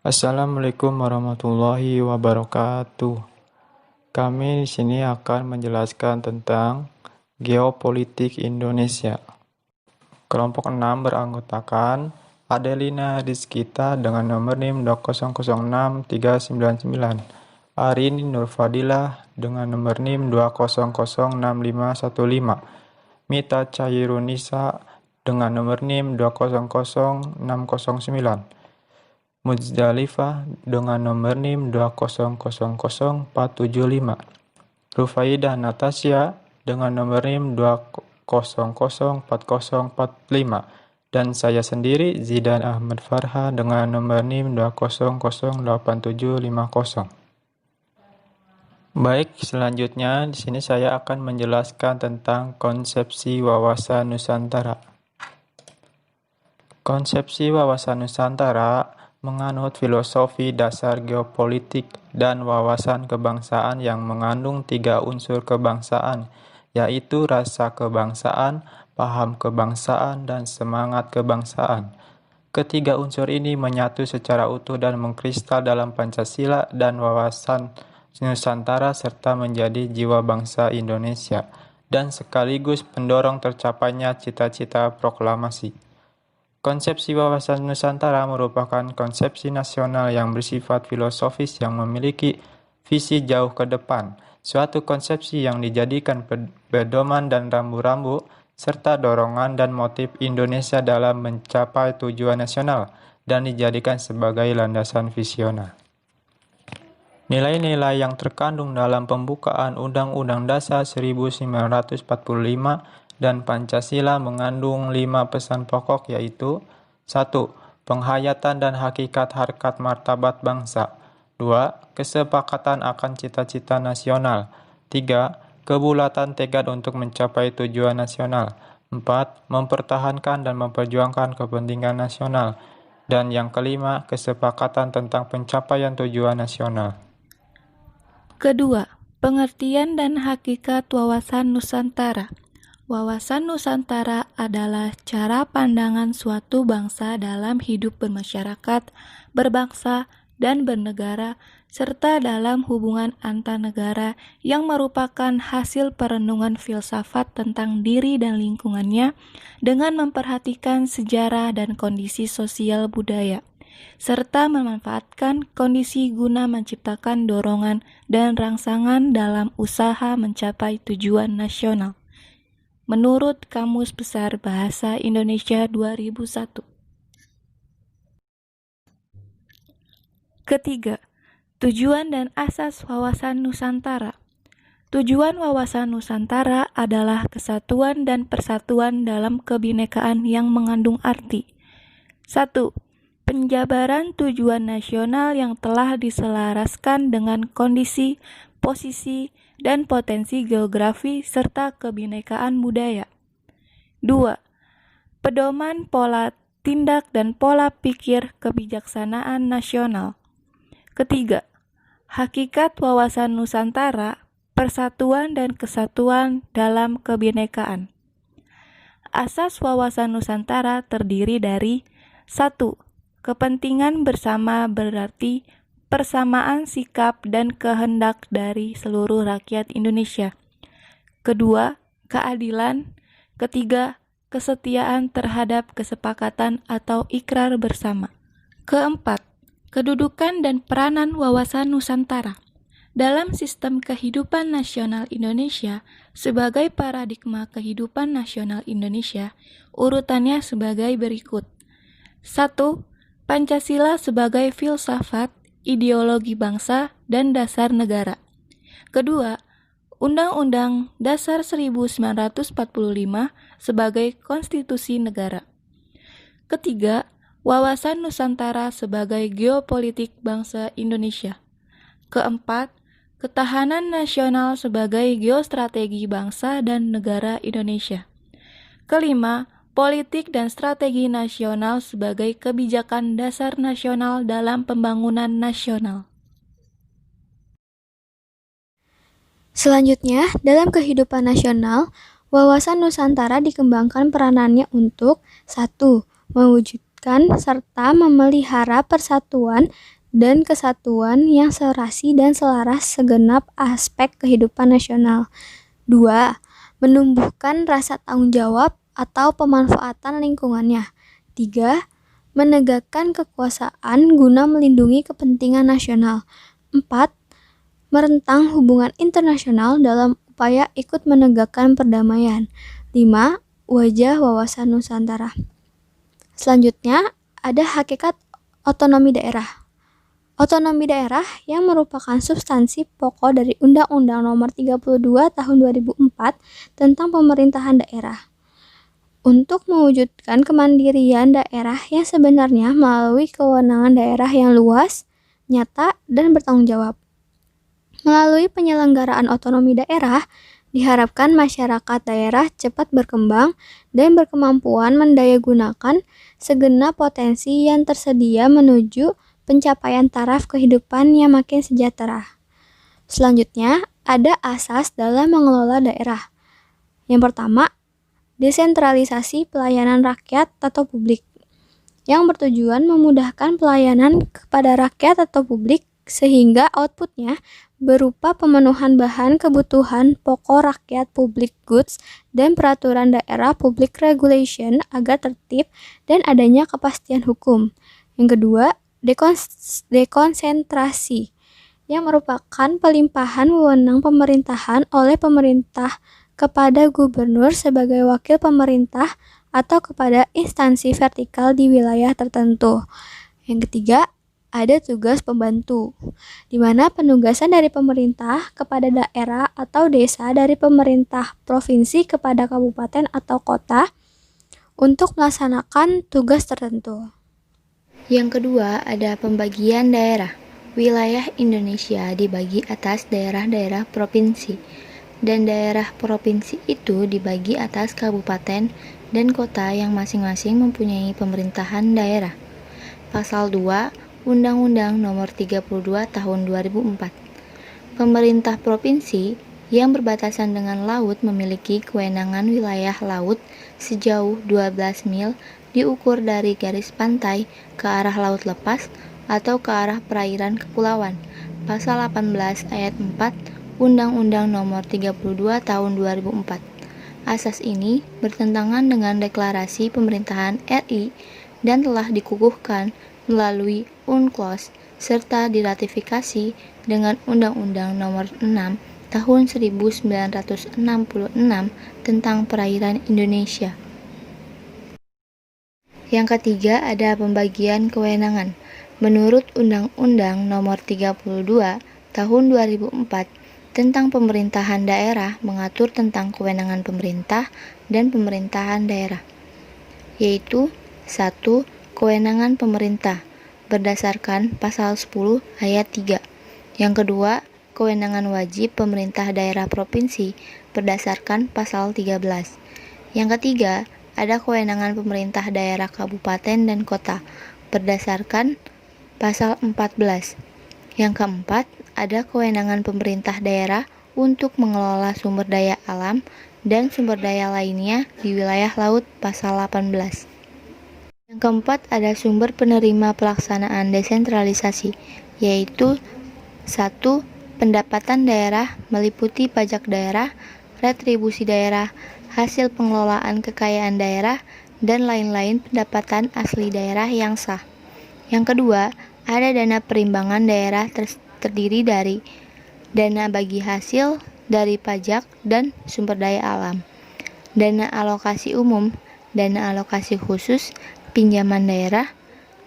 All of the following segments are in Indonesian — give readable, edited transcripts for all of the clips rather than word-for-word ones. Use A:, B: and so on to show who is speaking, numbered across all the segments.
A: Assalamualaikum warahmatullahi wabarakatuh. Kami di sini akan menjelaskan tentang geopolitik Indonesia. Kelompok 6 beranggotakan Adelina Rizkita dengan nomor NIM 2006399, Arini Nurfadilah dengan nomor NIM 2006515, Mita Cairunisa dengan nomor NIM 200609, Muzdalifah dengan nomor NIM 2000475, Rufaidah Natasya dengan nomor NIM 200404045, dan saya sendiri Zidan Ahmad Farha dengan nomor NIM 2008750. Baik, selanjutnya di sini saya akan menjelaskan tentang konsepsi wawasan Nusantara. Konsepsi wawasan Nusantara menganut filosofi dasar geopolitik dan wawasan kebangsaan yang mengandung 3 unsur kebangsaan, yaitu rasa kebangsaan, paham kebangsaan, dan semangat kebangsaan. Ketiga unsur ini menyatu secara utuh dan mengkristal dalam Pancasila dan wawasan Nusantara serta menjadi jiwa bangsa Indonesia, dan sekaligus pendorong tercapainya cita-cita proklamasi. Konsepsi wawasan Nusantara merupakan konsepsi nasional yang bersifat filosofis yang memiliki visi jauh ke depan, suatu konsepsi yang dijadikan pedoman dan rambu-rambu, serta dorongan dan motif Indonesia dalam mencapai tujuan nasional, dan dijadikan sebagai landasan visioner. Nilai-nilai yang terkandung dalam pembukaan Undang-Undang Dasar 1945 dan Pancasila mengandung 5 pesan pokok, yaitu 1. Penghayatan dan hakikat harkat martabat bangsa. 2. Kesepakatan akan cita-cita nasional. 3. Kebulatan tekad untuk mencapai tujuan nasional. 4. Mempertahankan dan memperjuangkan kepentingan nasional. Dan yang kelima, kesepakatan tentang pencapaian tujuan nasional.
B: Kedua, pengertian dan hakikat wawasan Nusantara. Wawasan Nusantara adalah cara pandangan suatu bangsa dalam hidup bermasyarakat, berbangsa, dan bernegara, serta dalam hubungan antar negara yang merupakan hasil perenungan filsafat tentang diri dan lingkungannya dengan memperhatikan sejarah dan kondisi sosial budaya, serta memanfaatkan kondisi guna menciptakan dorongan dan rangsangan dalam usaha mencapai tujuan nasional. Menurut Kamus Besar Bahasa Indonesia 2001. Ketiga, tujuan dan asas wawasan Nusantara. Tujuan wawasan Nusantara adalah kesatuan dan persatuan dalam kebinekaan yang mengandung arti. 1. Penjabaran tujuan nasional yang telah diselaraskan dengan kondisi, posisi, dan potensi geografi serta kebinekaan budaya. 2. Pedoman pola tindak dan pola pikir kebijaksanaan nasional. Ketiga, hakikat wawasan Nusantara, persatuan dan kesatuan dalam kebinekaan. Asas wawasan Nusantara terdiri dari 1. Kepentingan bersama berarti persamaan sikap dan kehendak dari seluruh rakyat Indonesia. Kedua, keadilan. Ketiga, kesetiaan terhadap kesepakatan atau ikrar bersama. Keempat, kedudukan dan peranan wawasan Nusantara dalam sistem kehidupan nasional Indonesia sebagai paradigma kehidupan nasional Indonesia. Urutannya sebagai berikut. 1. Pancasila sebagai filsafat, ideologi bangsa, dan dasar negara. Kedua, Undang-Undang Dasar 1945 sebagai konstitusi negara. Ketiga, wawasan Nusantara sebagai geopolitik bangsa Indonesia. Keempat, ketahanan nasional sebagai geostrategi bangsa dan negara Indonesia. Kelima, politik dan strategi nasional sebagai kebijakan dasar nasional dalam pembangunan nasional.
C: Selanjutnya, dalam kehidupan nasional, wawasan Nusantara dikembangkan peranannya untuk 1. Mewujudkan mewujudkan serta memelihara persatuan dan kesatuan yang serasi dan selaras segenap aspek kehidupan nasional. 2. Menumbuhkan rasa tanggung jawab atau pemanfaatan lingkungannya. 3. Menegakkan kekuasaan guna melindungi kepentingan nasional. 4. Merentang hubungan internasional dalam upaya ikut menegakkan perdamaian. 5. Wajah wawasan Nusantara. Selanjutnya, ada hakikat otonomi daerah. Otonomi daerah yang merupakan substansi pokok dari Undang-Undang Nomor 32 Tahun 2004 tentang pemerintahan daerah. Untuk mewujudkan kemandirian daerah yang sebenarnya melalui kewenangan daerah yang luas, nyata, dan bertanggung jawab. Melalui penyelenggaraan otonomi daerah, diharapkan masyarakat daerah cepat berkembang dan berkemampuan mendayagunakan segenap potensi yang tersedia menuju pencapaian taraf kehidupan yang makin sejahtera. Selanjutnya, ada asas dalam mengelola daerah. Yang pertama, desentralisasi pelayanan rakyat atau publik, yang bertujuan memudahkan pelayanan kepada rakyat atau publik sehingga outputnya berupa pemenuhan bahan kebutuhan pokok rakyat public goods dan peraturan daerah public regulation agar tertib dan adanya kepastian hukum. Yang kedua, dekonsentrasi, yang merupakan pelimpahan wewenang pemerintahan oleh pemerintah kepada gubernur sebagai wakil pemerintah atau kepada instansi vertikal di wilayah tertentu. Yang ketiga, ada tugas pembantu, di mana penugasan dari pemerintah kepada daerah atau desa dari pemerintah provinsi kepada kabupaten atau kota untuk melaksanakan tugas tertentu.
D: Yang kedua, ada pembagian daerah. Wilayah Indonesia dibagi atas daerah-daerah provinsi, dan daerah provinsi itu dibagi atas kabupaten dan kota yang masing-masing mempunyai pemerintahan daerah. Pasal 2 Undang-Undang Nomor 32 Tahun 2004. Pemerintah provinsi yang berbatasan dengan laut memiliki kewenangan wilayah laut sejauh 12 mil diukur dari garis pantai ke arah laut lepas atau ke arah perairan kepulauan. Pasal 18 ayat 4 Undang-Undang Nomor 32 Tahun 2004. Asas ini bertentangan dengan Deklarasi Pemerintahan RI dan telah dikukuhkan melalui UNCLOS serta diratifikasi dengan Undang-Undang Nomor 6 Tahun 1966 tentang Perairan Indonesia. Yang ketiga, ada pembagian kewenangan. Menurut Undang-Undang Nomor 32 Tahun 2004 tentang pemerintahan daerah mengatur tentang kewenangan pemerintah dan pemerintahan daerah, yaitu 1. Kewenangan pemerintah berdasarkan pasal 10 ayat 3. Yang kedua, kewenangan wajib pemerintah daerah provinsi berdasarkan pasal 13. Yang ketiga, ada kewenangan pemerintah daerah kabupaten dan kota berdasarkan pasal 14. Yang keempat, ada kewenangan pemerintah daerah untuk mengelola sumber daya alam dan sumber daya lainnya di wilayah laut pasal 18. Yang keempat, ada sumber penerima pelaksanaan desentralisasi, yaitu 1. Pendapatan daerah meliputi pajak daerah, retribusi daerah, hasil pengelolaan kekayaan daerah, dan lain-lain pendapatan asli daerah yang sah. Yang kedua, ada dana perimbangan daerah terdiri dari dana bagi hasil dari pajak dan sumber daya alam, dana alokasi umum, dana alokasi khusus, pinjaman daerah.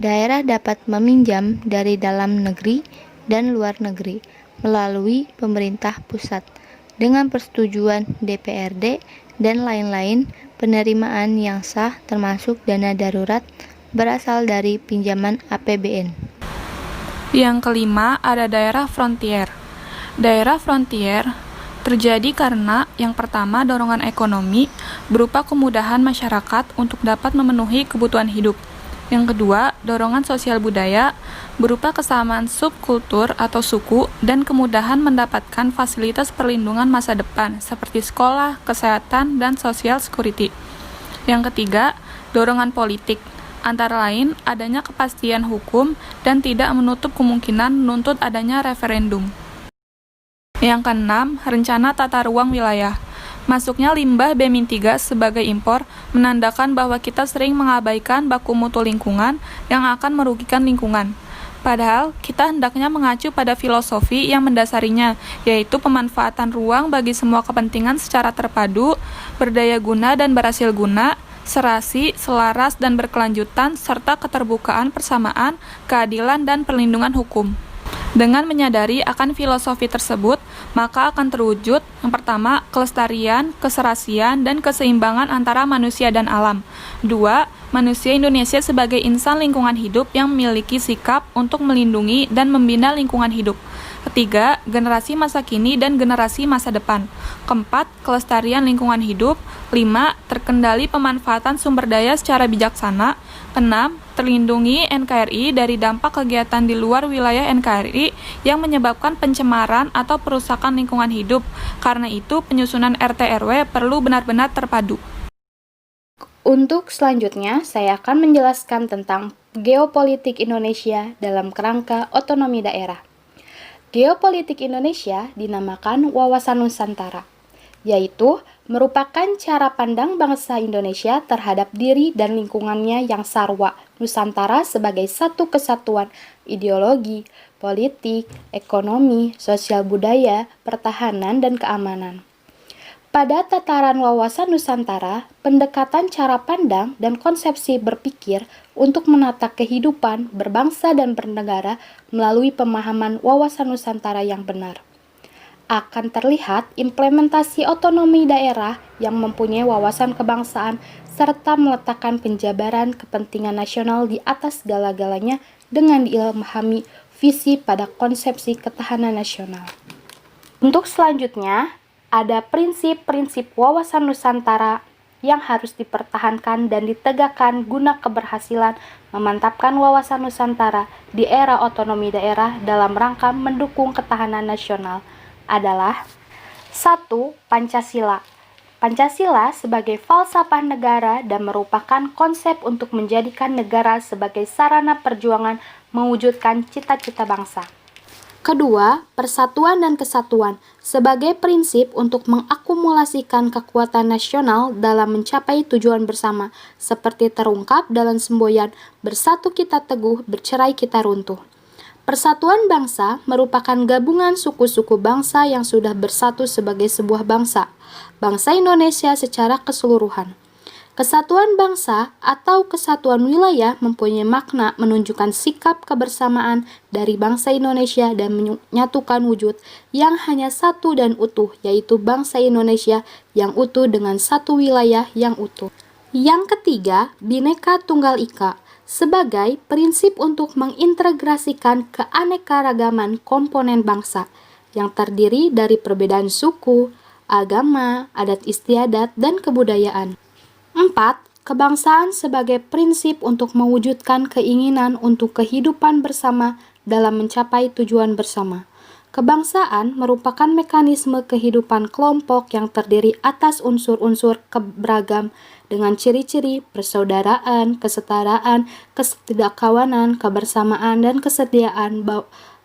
D: Daerah dapat meminjam dari dalam negeri dan luar negeri melalui pemerintah pusat dengan persetujuan DPRD dan lain-lain. Penerimaan yang sah termasuk dana darurat berasal dari pinjaman APBN.
B: Yang kelima, ada daerah frontier. Daerah frontier terjadi karena yang pertama, dorongan ekonomi berupa kemudahan masyarakat untuk dapat memenuhi kebutuhan hidup. Yang kedua, dorongan sosial budaya berupa kesamaan subkultur atau suku dan kemudahan mendapatkan fasilitas perlindungan masa depan seperti sekolah, kesehatan, dan social security. Yang ketiga, dorongan politik antara lain adanya kepastian hukum dan tidak menutup kemungkinan menuntut adanya referendum. Yang keenam, rencana tata ruang wilayah. Masuknya limbah B-3 sebagai impor menandakan bahwa kita sering mengabaikan baku mutu lingkungan yang akan merugikan lingkungan. Padahal, kita hendaknya mengacu pada filosofi yang mendasarinya, yaitu pemanfaatan ruang bagi semua kepentingan secara terpadu, berdaya guna dan berhasil guna, serasi, selaras, dan berkelanjutan, serta keterbukaan, persamaan, keadilan, dan perlindungan hukum. Dengan menyadari akan filosofi tersebut, maka akan terwujud yang pertama, kelestarian, keserasian, dan keseimbangan antara manusia dan alam. 2. Manusia Indonesia sebagai insan lingkungan hidup yang memiliki sikap untuk melindungi dan membina lingkungan hidup. 3. Generasi masa kini dan generasi masa depan. 4. Kelestarian lingkungan hidup. 5. Terkendali pemanfaatan sumber daya secara bijaksana. 6. Terlindungi NKRI dari dampak kegiatan di luar wilayah NKRI yang menyebabkan pencemaran atau perusakan lingkungan hidup. Karena itu, penyusunan RT/RW perlu benar-benar terpadu.
D: Untuk selanjutnya, saya akan menjelaskan tentang geopolitik Indonesia dalam kerangka otonomi daerah. Geopolitik Indonesia dinamakan wawasan Nusantara, yaitu merupakan cara pandang bangsa Indonesia terhadap diri dan lingkungannya yang sarwa Nusantara sebagai satu kesatuan ideologi, politik, ekonomi, sosial budaya, pertahanan, dan keamanan. Pada tataran wawasan Nusantara, pendekatan cara pandang dan konsepsi berpikir untuk menata kehidupan berbangsa dan bernegara melalui pemahaman wawasan Nusantara yang benar. Akan terlihat implementasi otonomi daerah yang mempunyai wawasan kebangsaan serta meletakkan penjabaran kepentingan nasional di atas segala-galanya dengan diilhami visi pada konsepsi ketahanan nasional. Untuk selanjutnya, ada prinsip-prinsip wawasan Nusantara yang harus dipertahankan dan ditegakkan guna keberhasilan memantapkan wawasan Nusantara di era otonomi daerah dalam rangka mendukung ketahanan nasional adalah 1. Pancasila. Pancasila sebagai falsafah negara dan merupakan konsep untuk menjadikan negara sebagai sarana perjuangan mewujudkan cita-cita bangsa. Kedua, persatuan dan kesatuan sebagai prinsip untuk mengakumulasikan kekuatan nasional dalam mencapai tujuan bersama, seperti terungkap dalam semboyan bersatu kita teguh, bercerai kita runtuh. Persatuan bangsa merupakan gabungan suku-suku bangsa yang sudah bersatu sebagai sebuah bangsa, bangsa Indonesia secara keseluruhan. Kesatuan bangsa atau kesatuan wilayah mempunyai makna menunjukkan sikap kebersamaan dari bangsa Indonesia dan menyatukan wujud yang hanya satu dan utuh, yaitu bangsa Indonesia yang utuh dengan satu wilayah yang utuh. Yang ketiga, Bhinneka Tunggal Ika sebagai prinsip untuk mengintegrasikan keanekaragaman komponen bangsa yang terdiri dari perbedaan suku, agama, adat istiadat, dan kebudayaan. 4. Kebangsaan sebagai prinsip untuk mewujudkan keinginan untuk kehidupan bersama dalam mencapai tujuan bersama. Kebangsaan merupakan mekanisme kehidupan kelompok yang terdiri atas unsur-unsur keberagam dengan ciri-ciri persaudaraan, kesetaraan, ketidakkawanan, kebersamaan, dan kesediaan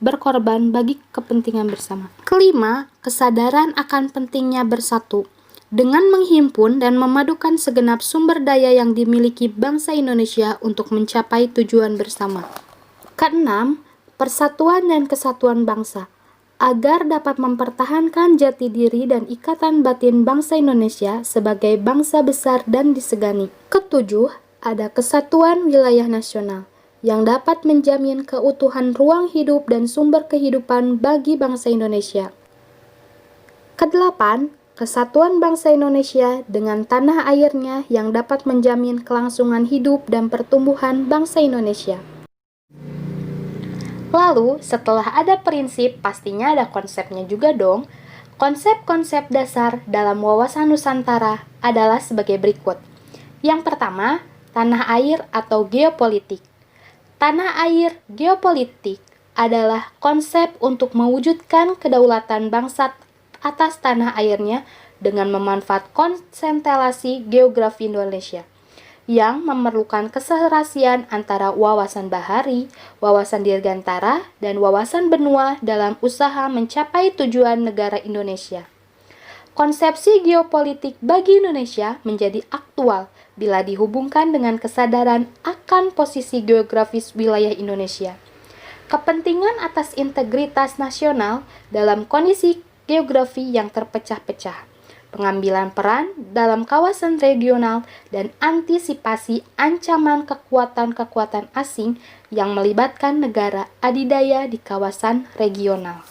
D: berkorban bagi kepentingan bersama. Kelima, kesadaran akan pentingnya bersatu. Dengan menghimpun dan memadukan segenap sumber daya yang dimiliki bangsa Indonesia untuk mencapai tujuan bersama. Keenam, persatuan dan kesatuan bangsa, agar dapat mempertahankan jati diri dan ikatan batin bangsa Indonesia sebagai bangsa besar dan disegani. Ketujuh, ada kesatuan wilayah nasional, yang dapat menjamin keutuhan ruang hidup dan sumber kehidupan bagi bangsa Indonesia. Kedelapan, kesatuan bangsa Indonesia dengan tanah airnya yang dapat menjamin kelangsungan hidup dan pertumbuhan bangsa Indonesia. Lalu, setelah ada prinsip, pastinya ada konsepnya juga dong. Konsep-konsep dasar dalam wawasan Nusantara adalah sebagai berikut. Yang pertama, tanah air atau geopolitik. Tanah air geopolitik adalah konsep untuk mewujudkan kedaulatan bangsa atas tanah airnya dengan memanfaat konstelasi geografi Indonesia,
E: yang memerlukan keserasian antara wawasan bahari, wawasan dirgantara, dan wawasan benua dalam usaha mencapai tujuan negara Indonesia. Konsepsi geopolitik bagi Indonesia menjadi aktual bila dihubungkan dengan kesadaran akan posisi geografis wilayah Indonesia. Kepentingan atas integritas nasional dalam kondisi geografi yang terpecah-pecah, pengambilan peran dalam kawasan regional, dan antisipasi ancaman kekuatan-kekuatan asing yang melibatkan negara adidaya di kawasan regional.